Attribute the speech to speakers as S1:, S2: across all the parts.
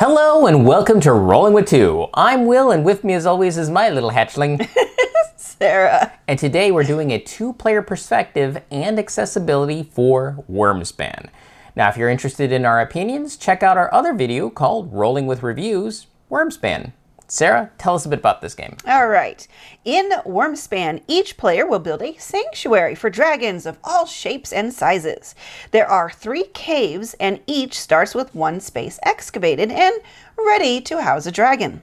S1: Hello and welcome to Rolling with Two. I'm Will, and with me as always is my little hatchling,
S2: Sarah.
S1: And today we're doing a two-player perspective and accessibility for Wyrmspan. Now if you're interested in our opinions, check out our other video called Rolling with Reviews, Wyrmspan. Sarah, tell us a bit about this game.
S2: All right. In Wyrmspan, each player will build a sanctuary for dragons of all shapes and sizes. There are 3 caves, and each starts with 1 space excavated and ready to house a dragon.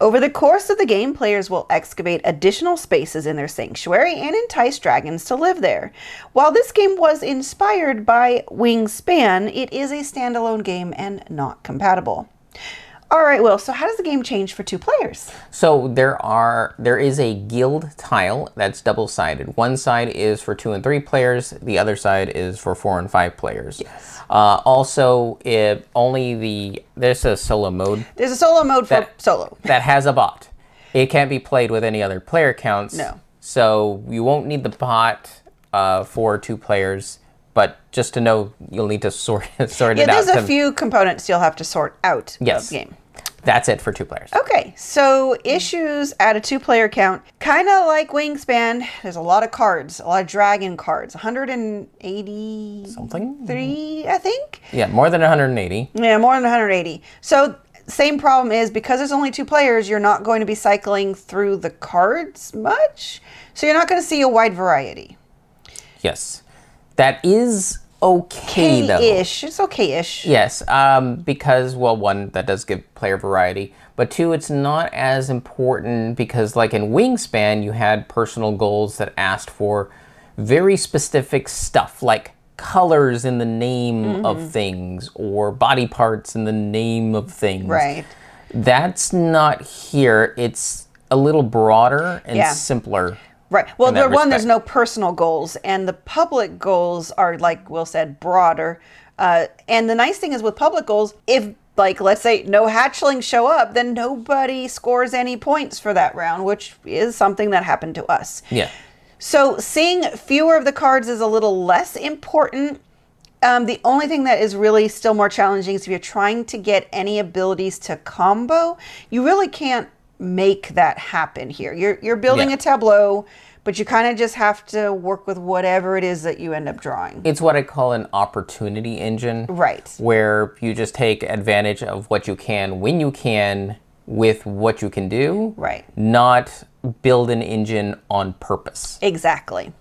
S2: Over the course of the game, players will excavate additional spaces in their sanctuary and entice dragons to live there. While this game was inspired by Wyrmspan, it is a standalone game and not compatible. All right, Will, so how does the game change for 2 players?
S1: So there is a guild tile that's double-sided. One side is for 2 and 3 players, the other side is for 4 and 5 players.
S2: Yes.
S1: Also, there's a solo mode.
S2: There's a solo mode for solo.
S1: That has a bot. It can't be played with any other player counts.
S2: No.
S1: So you won't need the bot for 2 players. But just to know, you'll need to sort it out.
S2: Yeah, there's a few components you'll have to sort out of the game.
S1: That's it for 2 players.
S2: Okay, so issues at a 2-player count. Kind of like Wyrmspan, there's a lot of cards, a lot of dragon cards. 180...
S1: Something?
S2: 3, I think?
S1: Yeah, more than 180.
S2: Yeah, more than 180. So same problem is because there's only 2 players, you're not going to be cycling through the cards much. So you're not going to see a wide variety.
S1: Yes. That is okay, though.
S2: Okay-ish. It's okay-ish.
S1: Yes, because, well, 1, that does give player variety. But 2, it's not as important because, like in Wyrmspan, you had personal goals that asked for very specific stuff, like colors in the name of things or body parts in the name of things.
S2: Right.
S1: That's not here. It's a little broader and simpler.
S2: Right. Well, there's no personal goals, and the public goals are, like Will said, broader. And the nice thing is with public goals, if, like, let's say no hatchlings show up, then nobody scores any points for that round, which is something that happened to us.
S1: Yeah.
S2: So seeing fewer of the cards is a little less important. The only thing that is really still more challenging is if you're trying to get any abilities to combo, you really can't make that happen here. You're building a tableau, but you kind of just have to work with whatever it is that you end up drawing.
S1: It's what I call an opportunity engine.
S2: Right.
S1: Where you just take advantage of what you can when you can with what you can do.
S2: Right.
S1: Not build an engine on purpose.
S2: Exactly.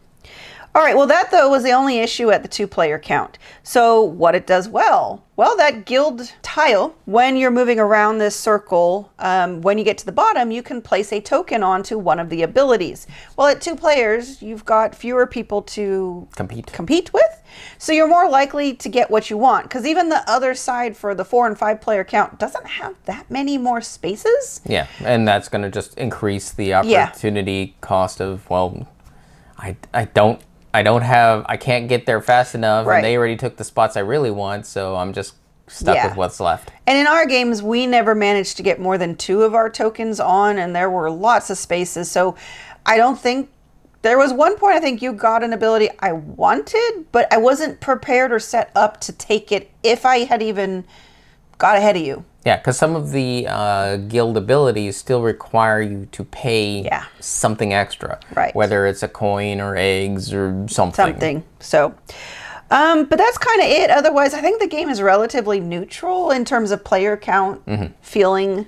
S2: All right, well, that, though, was the only issue at the 2-player count. So what it does well, that guild tile, when you're moving around this circle, when you get to the bottom, you can place a token onto one of the abilities. Well, at 2 players, you've got fewer people to compete with, so you're more likely to get what you want, because even the other side for the 4 and 5-player count doesn't have that many more spaces.
S1: Yeah, and that's going to just increase the opportunity cost of, well, I can't get there fast enough, and they already took the spots I really want, so I'm just stuck with what's left.
S2: And in our games, we never managed to get more than 2 of our tokens on, and there were lots of spaces, so I don't think... There was one point I think you got an ability I wanted, but I wasn't prepared or set up to take it if I had even got ahead of you.
S1: Yeah, because some of the guild abilities still require you to pay something extra.
S2: Right.
S1: Whether it's a coin or eggs or something.
S2: So, but that's kind of it. Otherwise, I think the game is relatively neutral in terms of player count, feeling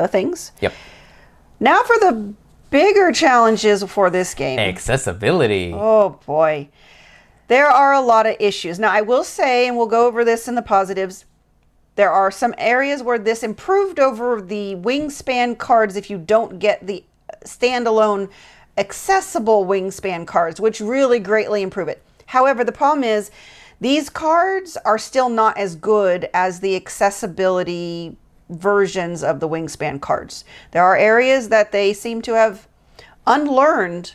S2: things.
S1: Yep.
S2: Now for the bigger challenges for this game.
S1: Accessibility.
S2: Oh, boy. There are a lot of issues. Now, I will say, and we'll go over this in the positives, there are some areas where this improved over the Wyrmspan cards if you don't get the standalone accessible Wyrmspan cards, which really greatly improve it. However, the problem is these cards are still not as good as the accessibility versions of the Wyrmspan cards. There are areas that they seem to have unlearned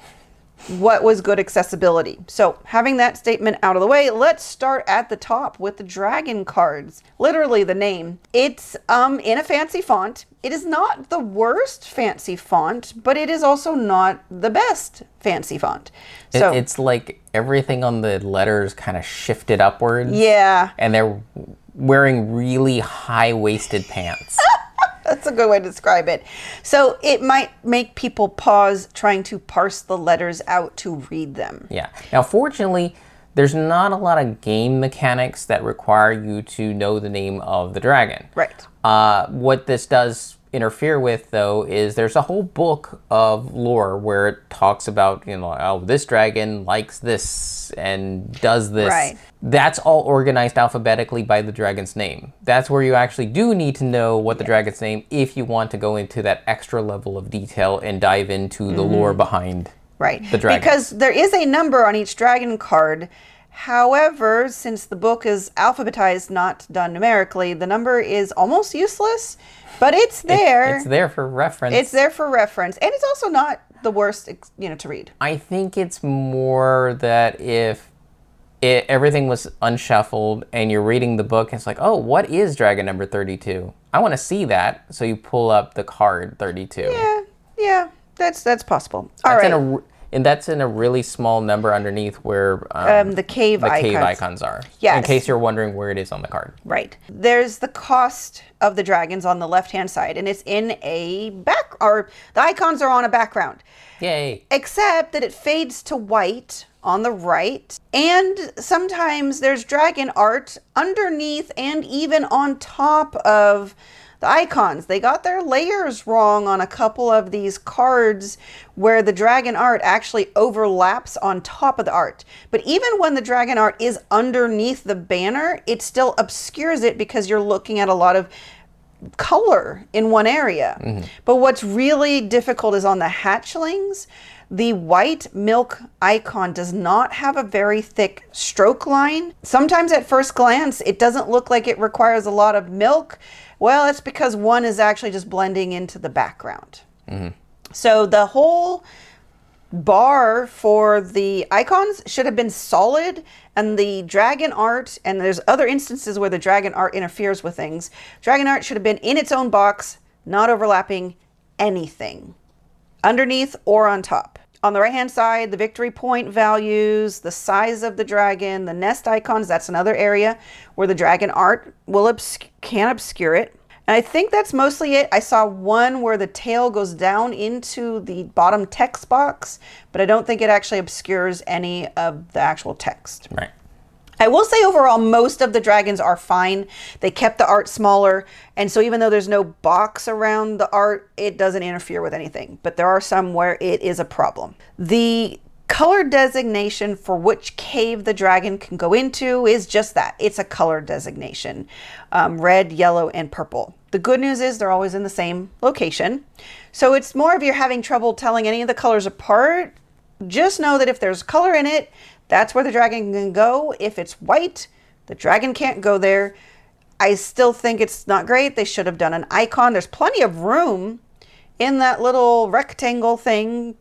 S2: what was good accessibility. So having that statement out of the way, let's start at the top with the dragon cards. Literally the name. It's in a fancy font. It is not the worst fancy font, but it is also not the best fancy font. So
S1: it's like everything on the letters kind of shifted upwards.
S2: Yeah.
S1: And they're wearing really high-waisted pants.
S2: That's a good way to describe it. So it might make people pause trying to parse the letters out to read them.
S1: Yeah. Now, fortunately, there's not a lot of game mechanics that require you to know the name of the dragon.
S2: Right.
S1: What this does interfere with, though, is there's a whole book of lore where it talks about, oh, this dragon likes this and does this.
S2: Right.
S1: That's all organized alphabetically by the dragon's name. That's where you actually do need to know what the dragon's name if you want to go into that extra level of detail and dive into the lore behind the dragon.
S2: Because there is a number on each dragon card. However, since the book is alphabetized, not done numerically, the number is almost useless, but it's there.
S1: It's there for reference.
S2: It's there for reference. And it's also not the worst, to read.
S1: I think it's more that if everything was unshuffled and you're reading the book, it's like, oh, what is dragon number 32? I want to see that. So you pull up the card 32.
S2: Yeah, that's possible. All right.
S1: And that's in a really small number underneath where
S2: the cave
S1: icons are.
S2: Yes.
S1: In case you're wondering where it is on the card.
S2: Right. There's the cost of the dragons on the left-hand side, and it's in the icons are on a background.
S1: Yay.
S2: Except that it fades to white on the right, and sometimes there's dragon art underneath and even on top of the icons. They got their layers wrong on a couple of these cards where the dragon art actually overlaps on top of the art. But even when the dragon art is underneath the banner, it still obscures it because you're looking at a lot of color in one area. But what's really difficult is on the hatchlings. The white milk icon does not have a very thick stroke line. Sometimes at first glance, it doesn't look like it requires a lot of milk. Well, it's because one is actually just blending into the background. So the whole bar for the icons should have been solid, and the dragon art, and there's other instances where the dragon art interferes with things. Dragon art should have been in its own box, not overlapping anything, underneath or on top. On the right-hand side, the victory point values, the size of the dragon, the nest icons, that's another area where the dragon art can obscure it. And I think that's mostly it. I saw one where the tail goes down into the bottom text box, but I don't think it actually obscures any of the actual text.
S1: Right.
S2: I will say overall, most of the dragons are fine. They kept the art smaller, and so even though there's no box around the art, it doesn't interfere with anything. But there are some where it is a problem. The color designation for which cave the dragon can go into is just that. It's a color designation. Red, yellow, and purple. The good news is they're always in the same location. So it's more if you're having trouble telling any of the colors apart, just know that if there's color in it, that's where the dragon can go. If it's white, the dragon can't go there. I still think it's not great. They should have done an icon. There's plenty of room in that little rectangle thing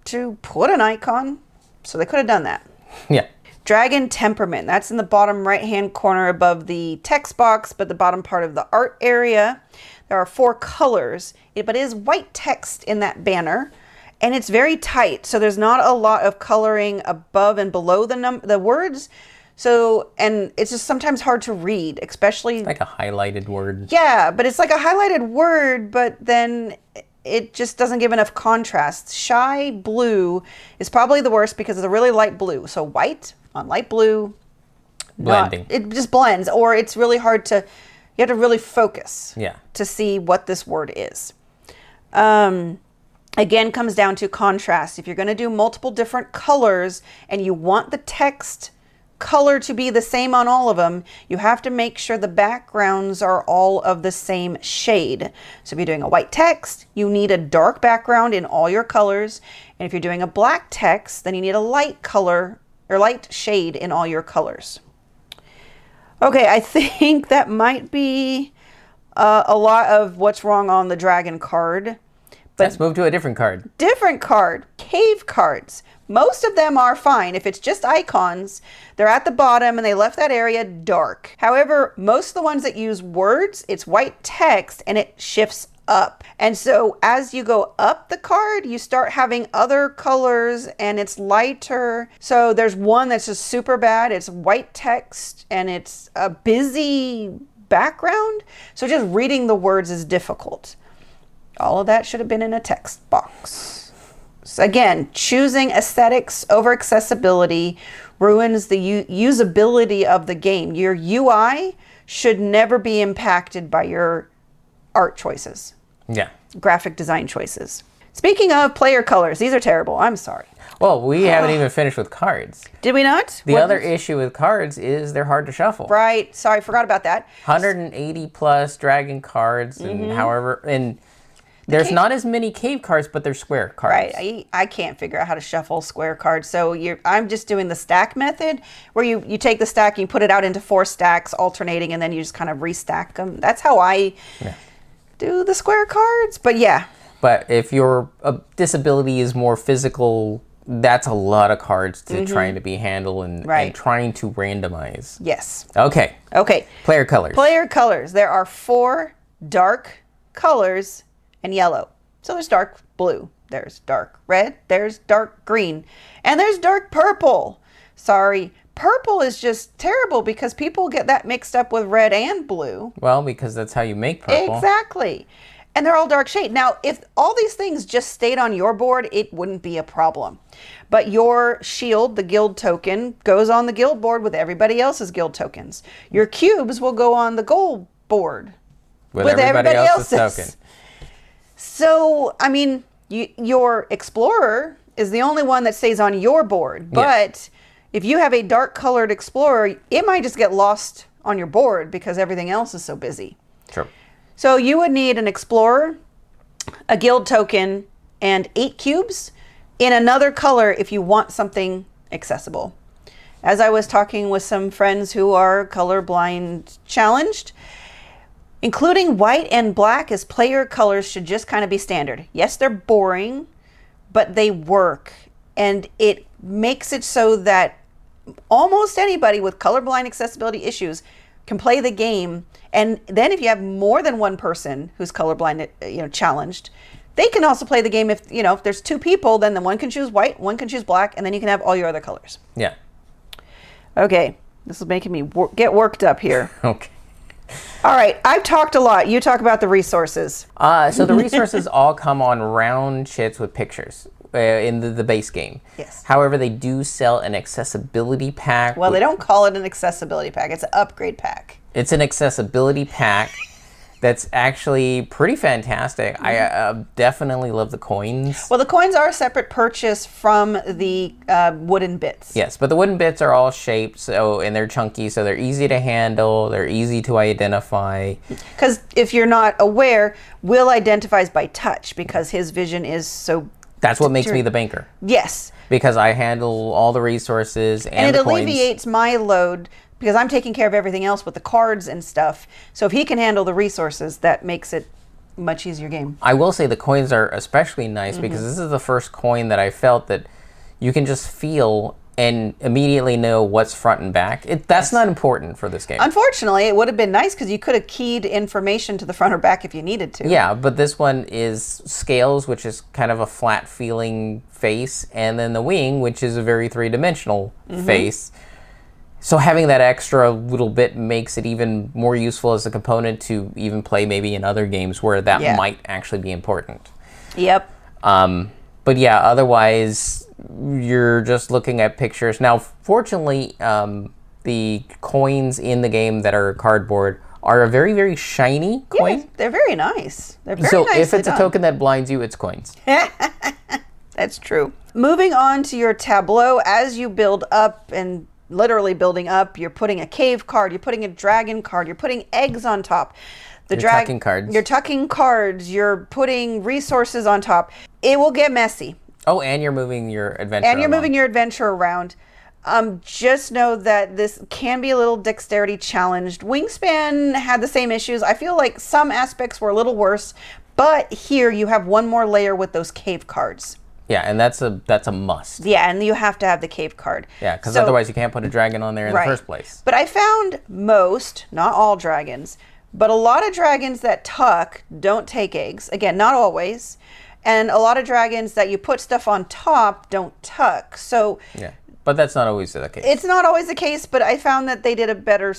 S2: to put an icon. So they could have done that.
S1: Yeah.
S2: Dragon temperament. That's in the bottom right-hand corner above the text box, but the bottom part of the art area. There are 4 colors, but it is white text in that banner. And it's very tight, so there's not a lot of coloring above and below the words. So, and it's just sometimes hard to read, especially...
S1: It's like a highlighted word.
S2: Yeah, but it's like a highlighted word, but then it just doesn't give enough contrast. Shy blue is probably the worst because it's a really light blue. So white on light blue...
S1: Blending.
S2: It just blends, or it's really hard to... You have to really focus to see what this word is. Again, comes down to contrast. If you're going to do multiple different colors and you want the text color to be the same on all of them, you have to make sure the backgrounds are all of the same shade. So if you're doing a white text, you need a dark background in all your colors. And if you're doing a black text, then you need a light color or light shade in all your colors. Okay, I think that might be a lot of what's wrong on the dragon card. But
S1: let's move to a different card.
S2: Different card, cave cards. Most of them are fine. If it's just icons, they're at the bottom and they left that area dark. However, most of the ones that use words, it's white text and it shifts up. And so as you go up the card, you start having other colors and it's lighter. So there's one that's just super bad. It's white text and it's a busy background. So just reading the words is difficult. All of that should have been in a text box. So again, choosing aesthetics over accessibility ruins the usability of the game. Your UI should never be impacted by your art choices.
S1: Yeah.
S2: Graphic design choices. Speaking of player colors, these are terrible. I'm sorry.
S1: Well, we haven't even finished with cards.
S2: Did we not?
S1: The other issue with cards is they're hard to shuffle.
S2: Right. Sorry, forgot about that.
S1: 180 plus dragon cards, and and there's not as many cave cards, but they're square cards.
S2: Right. I can't figure out how to shuffle square cards. So I'm just doing the stack method where you take the stack and you put it out into 4 stacks alternating and then you just kind of restack them. That's how I do the square cards. But yeah.
S1: But if your disability is more physical, that's a lot of cards to trying to be handled and trying to randomize.
S2: Yes.
S1: Okay.
S2: Okay.
S1: Player colors.
S2: Player colors. There are 4 dark colors and yellow. So there's dark blue, there's dark red, there's dark green, and there's dark purple. Sorry, purple is just terrible because people get that mixed up with red and blue.
S1: Well, because that's how you make purple.
S2: Exactly. And they're all dark shade. Now, if all these things just stayed on your board, it wouldn't be a problem. But your shield, the guild token, goes on the guild board with everybody else's guild tokens. Your cubes will go on the gold board with everybody else's token. So, I mean, your explorer is the only one that stays on your board. But if you have a dark colored explorer, it might just get lost on your board because everything else is so busy.
S1: True.
S2: So you would need an explorer, a guild token, and 8 cubes in another color if you want something accessible. As I was talking with some friends who are colorblind challenged, including white and black as player colors should just kind of be standard. Yes, they're boring, but they work. And it makes it so that almost anybody with colorblind accessibility issues can play the game. And then if you have more than one person who's colorblind, challenged, they can also play the game. If there's 2 people, then the one can choose white, one can choose black, and then you can have all your other colors.
S1: Yeah.
S2: Okay. This is making me get worked up here.
S1: Okay.
S2: All right, I've talked a lot. You talk about the resources.
S1: So the resources all come on round chits with pictures in the base game.
S2: Yes.
S1: However, they do sell an accessibility pack.
S2: Well, they don't call it an accessibility pack. It's an upgrade pack.
S1: It's an accessibility pack that's actually pretty fantastic. I definitely love the coins.
S2: Well, the coins are a separate purchase from the wooden bits.
S1: Yes, but the wooden bits are all shaped, and they're chunky, so they're easy to handle. They're easy to identify.
S2: Because if you're not aware, Will identifies by touch because his vision is so...
S1: That's what makes me the banker.
S2: Yes.
S1: Because I handle all the resources and the coins.
S2: And it alleviates my load because I'm taking care of everything else with the cards and stuff. So if he can handle the resources, that makes it a much easier game.
S1: I will say the coins are especially nice because this is the first coin that I felt that you can just feel and immediately know what's front and back. That's not important for this game.
S2: Unfortunately, it would have been nice because you could have keyed information to the front or back if you needed to.
S1: Yeah, but this one is scales, which is kind of a flat feeling face, and then the wing, which is a very 3-dimensional face. So having that extra little bit makes it even more useful as a component to even play maybe in other games where that might actually be important.
S2: Yep.
S1: But yeah, otherwise you're just looking at pictures. Now, fortunately, the coins in the game that are cardboard are a very, very shiny coin.
S2: Yeah, they're very nice. They're very
S1: so
S2: nicely
S1: if it's
S2: done.
S1: a token that blinds you, it's coins.
S2: That's true. Moving on to your tableau, as you build up and literally building up, you're putting a cave card, you're putting a dragon card, you're putting eggs on top.
S1: You're tucking cards.
S2: You're tucking cards, you're putting resources on top. It will get messy.
S1: Oh, and you're moving your adventure
S2: And you're moving your adventure around. Just know that this can be a little dexterity challenged. Wyrmspan had the same issues. I feel like some aspects were a little worse, but here you have one more layer with those cave cards.
S1: Yeah, and that's a must.
S2: Yeah, and you have to have the cave card.
S1: Yeah, because otherwise you can't put a dragon on there in the first place.
S2: But I found most, not all dragons, But a lot of dragons that tuck don't take eggs. Again, not always. And a lot of dragons that you put stuff on top don't tuck. So
S1: Yeah. But that's not always the case.
S2: it's not always the case, but I found that they did a better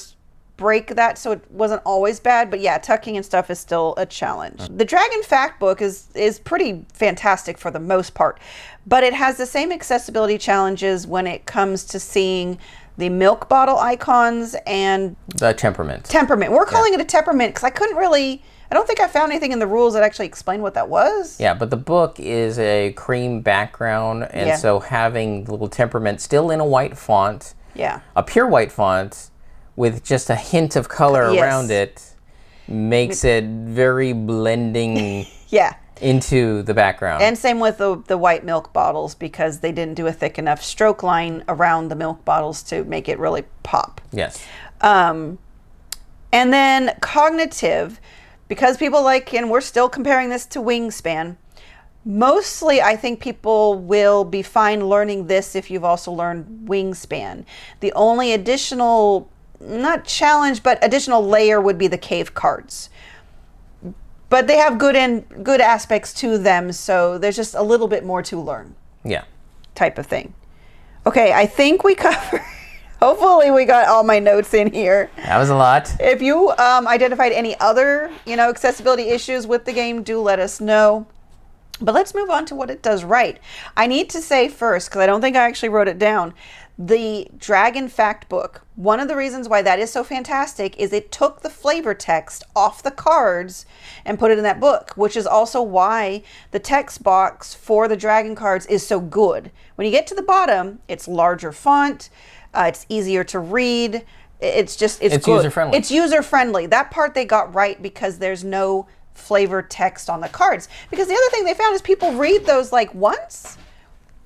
S2: break that, so it wasn't always bad. But yeah, tucking and stuff is still a challenge. The Dragon Fact Book is pretty fantastic for the most part, but it has the same accessibility challenges when it comes to seeing the milk bottle icons and
S1: the temperament.
S2: Temperament. We're calling it a temperament because I don't think I found anything in the rules that actually explained what that was.
S1: Yeah, but the book is a cream background, and so having the little temperament still in a white font, a pure white font, with just a hint of color around it, makes it very blending into the background.
S2: And same with the white milk bottles, because they didn't do a thick enough stroke line around the milk bottles to make it really pop.
S1: Yes.
S2: And then cognitive, because people like, and we're still comparing this to Wyrmspan, mostly I think people will be fine learning this if you've also learned Wyrmspan. The only additional, not challenge, but additional layer would be the cave cards. But they have good aspects to them, so there's just a little bit more to learn.
S1: Yeah.
S2: Type of thing. Okay, I think we covered... Hopefully we got all my notes in here.
S1: That was a lot.
S2: If you identified any other, accessibility issues with the game, do let us know. But let's move on to what it does right. I need to say first, because I don't think I actually wrote it down, the Dragon Fact Book, one of the reasons why that is so fantastic is it took the flavor text off the cards and put it in that book, which is also why the text box for the dragon cards is so good. When you get to the bottom, it's larger font, it's easier to read, it's good.
S1: User-friendly.
S2: It's user-friendly. That part they got right because there's no flavor text on the cards. Because the other thing they found is people read those like once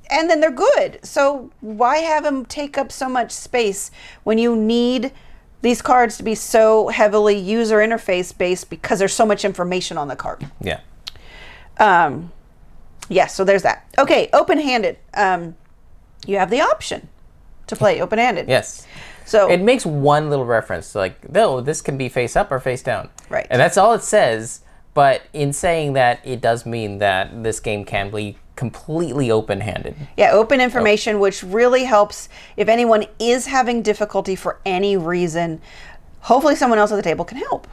S2: and then they're good. So why have them take up so much space when you need these cards to be so heavily user interface based because there's so much information on the card?
S1: Yeah.
S2: Yeah, so there's that. Okay, open-handed. You have the option to play open-handed.
S1: Yes.
S2: So
S1: it makes one little reference, like, no, this can be face up or face down.
S2: Right.
S1: And that's all it says, but in saying that, it does mean that this game can be completely open-handed.
S2: Yeah, open information, which really helps if anyone is having difficulty for any reason. Hopefully someone else at the table can help.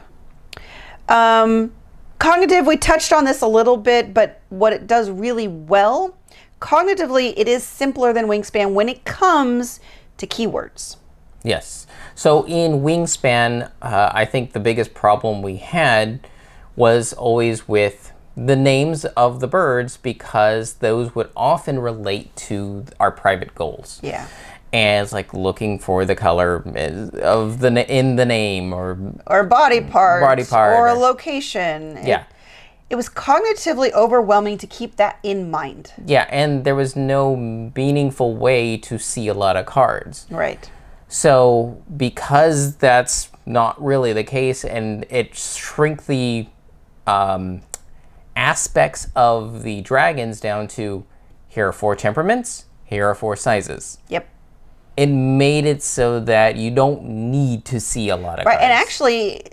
S2: Cognitive, we touched on this a little bit, but what it does really well, cognitively, it is simpler than Wyrmspan when it comes to keywords.
S1: Yes. So in Wyrmspan, I think the biggest problem we had was always with the names of the birds, because those would often relate to our private goals.
S2: Yeah.
S1: And it's like looking for the color of in the name, or
S2: body part, or a
S1: or
S2: location.
S1: Yeah.
S2: It was cognitively overwhelming to keep that in mind.
S1: Yeah, and there was no meaningful way to see a lot of cards.
S2: Right.
S1: So because that's not really the case, and it shrink the aspects of the dragons down to, here are 4 temperaments, here are 4 sizes.
S2: Yep.
S1: It made it so that you don't need to see a lot of
S2: Right,
S1: cards.
S2: and actually,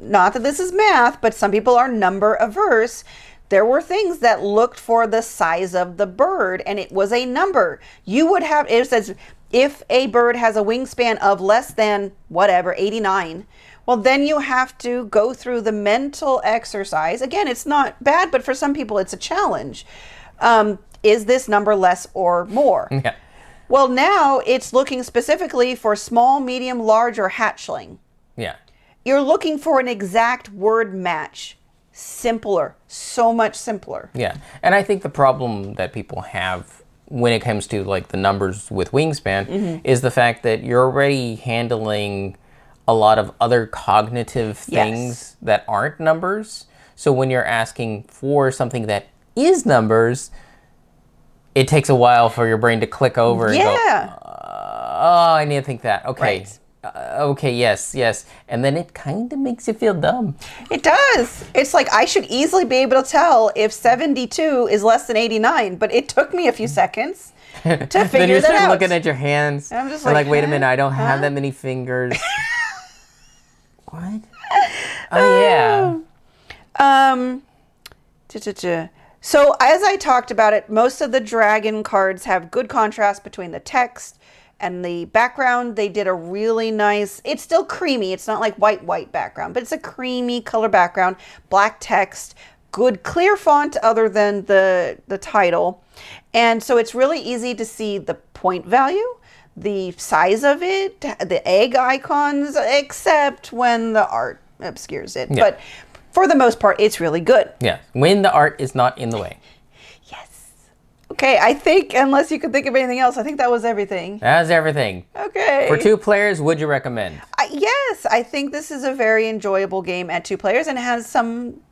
S2: not that this is math, but some people are number averse. There were things that looked for the size of the bird, and it was a number. You would have, it says, if a bird has a wingspan of less than, whatever, 89, well, then you have to go through the mental exercise. Again, it's not bad, but for some people, it's a challenge. Is this number less or more?
S1: Yeah.
S2: Well, now it's looking specifically for small, medium, large, or hatchling.
S1: Yeah.
S2: You're looking for an exact word match. Simpler, so much simpler.
S1: Yeah, and I think the problem that people have when it comes to like the numbers with Wyrmspan is the fact that you're already handling a lot of other cognitive things that aren't numbers. So when you're asking for something that is numbers, it takes a while for your brain to click over and go, oh, I need to think that. Okay.
S2: Right.
S1: Okay, yes. And then it kind of makes you feel dumb.
S2: It does. It's like I should easily be able to tell if 72 is less than 89, but it took me a few seconds to figure that out.
S1: Then you start looking at your hands.
S2: And I'm just
S1: like, wait a
S2: huh?
S1: minute, I don't have that many fingers. What? Oh, yeah.
S2: So as I talked about it, most of the dragon cards have good contrast between the text and the background. They did a really nice, it's still creamy. It's not like white background, but it's a creamy color background, black text, good clear font other than the title. And so it's really easy to see the point value, the size of it, the egg icons, except when the art obscures it.
S1: Yeah.
S2: But for the most part, it's really good.
S1: Yeah, when the art is not in the way.
S2: Yes. Okay, I think, unless you could think of anything else, I think that was everything.
S1: That's everything.
S2: Okay.
S1: For 2 players, would you recommend?
S2: Yes, I think this is a very enjoyable game at 2 players and has some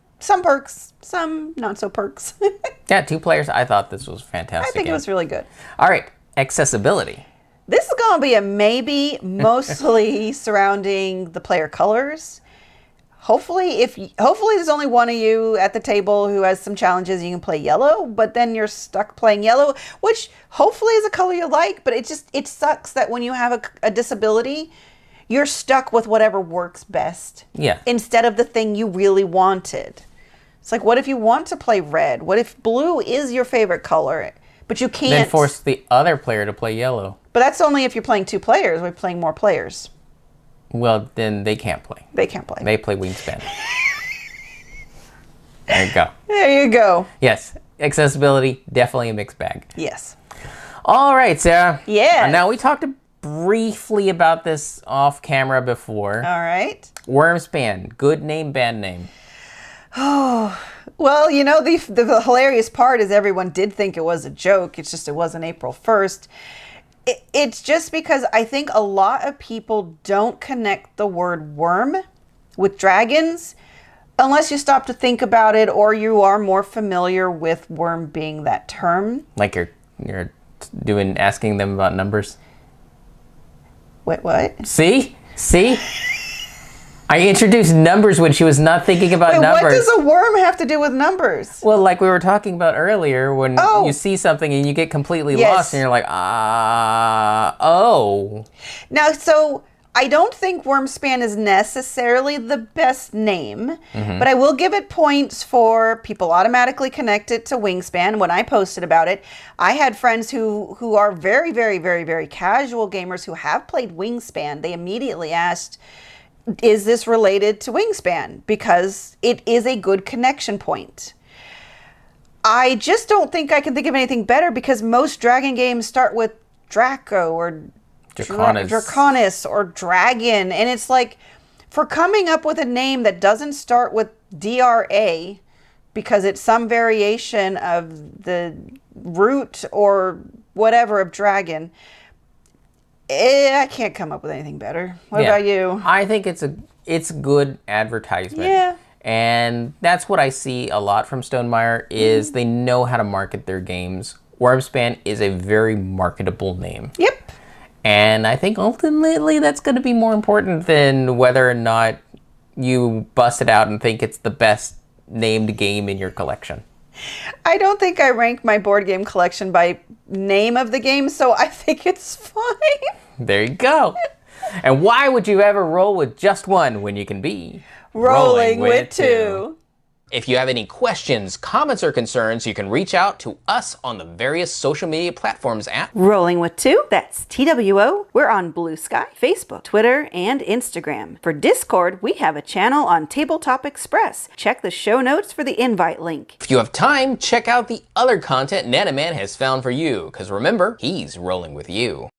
S2: perks, some not so perks.
S1: Yeah, 2 players, I thought this was a fantastic.
S2: I think it was really good.
S1: All right, accessibility.
S2: This is going to be a maybe, mostly surrounding the player colors. Hopefully there's only one of you at the table who has some challenges, you can play yellow, but then you're stuck playing yellow, which hopefully is a color you like, but it sucks that when you have a disability, you're stuck with whatever works best.
S1: Yeah.
S2: Instead of the thing you really wanted. It's like, what if you want to play red? What if blue is your favorite color, but you can't?
S1: Then force the other player to play yellow.
S2: But that's only if you're playing 2 players. We're playing more players.
S1: Well, then they can't play.
S2: They can't play.
S1: They play Wyrmspan. There you go.
S2: There you go.
S1: Yes, accessibility, definitely a mixed bag.
S2: Yes.
S1: All right, Sarah.
S2: Yeah.
S1: Now, we talked briefly about this off camera before.
S2: All right.
S1: Wyrmspan, good name, bad name.
S2: Oh, well, you know, the hilarious part is everyone did think it was a joke. It's just it wasn't April 1st. It's just because I think a lot of people don't connect the word worm with dragons unless you stop to think about it or you are more familiar with worm being that term.
S1: Like you're asking them about numbers.
S2: Wait, what?
S1: See? I introduced numbers when she was not thinking about numbers.
S2: What does a worm have to do with numbers?
S1: Well, like we were talking about earlier, when you see something and you get completely lost and you're like, oh.
S2: Now, so I don't think Wyrmspan is necessarily the best name, but I will give it points for people automatically connect it to Wingspan. When I posted about it, I had friends who are very, very, very, very casual gamers who have played Wingspan. They immediately asked, is this related to Wingspan? Because it is a good connection point. I just don't think I can think of anything better because most dragon games start with Draco or Draconis or Dragon. And it's like, for coming up with a name that doesn't start with DRA because it's some variation of the root or whatever of dragon, I can't come up with anything better. What about you?
S1: I think it's good advertisement.
S2: Yeah.
S1: And that's what I see a lot from Stonemaier is they know how to market their games. Wyrmspan is a very marketable name.
S2: Yep.
S1: And I think ultimately that's going to be more important than whether or not you bust it out and think it's the best named game in your collection.
S2: I don't think I rank my board game collection by name of the game, so I think it's fine.
S1: There you go. And why would you ever roll with just one when you can be
S2: rolling with 2?
S1: If you have any questions, comments, or concerns, you can reach out to us on the various social media platforms at
S2: Rolling with 2, that's TWO. We're on Blue Sky, Facebook, Twitter, and Instagram. For Discord, we have a channel on Tabletop Express. Check the show notes for the invite link.
S1: If you have time, check out the other content Nanaman has found for you, because remember, he's rolling with you.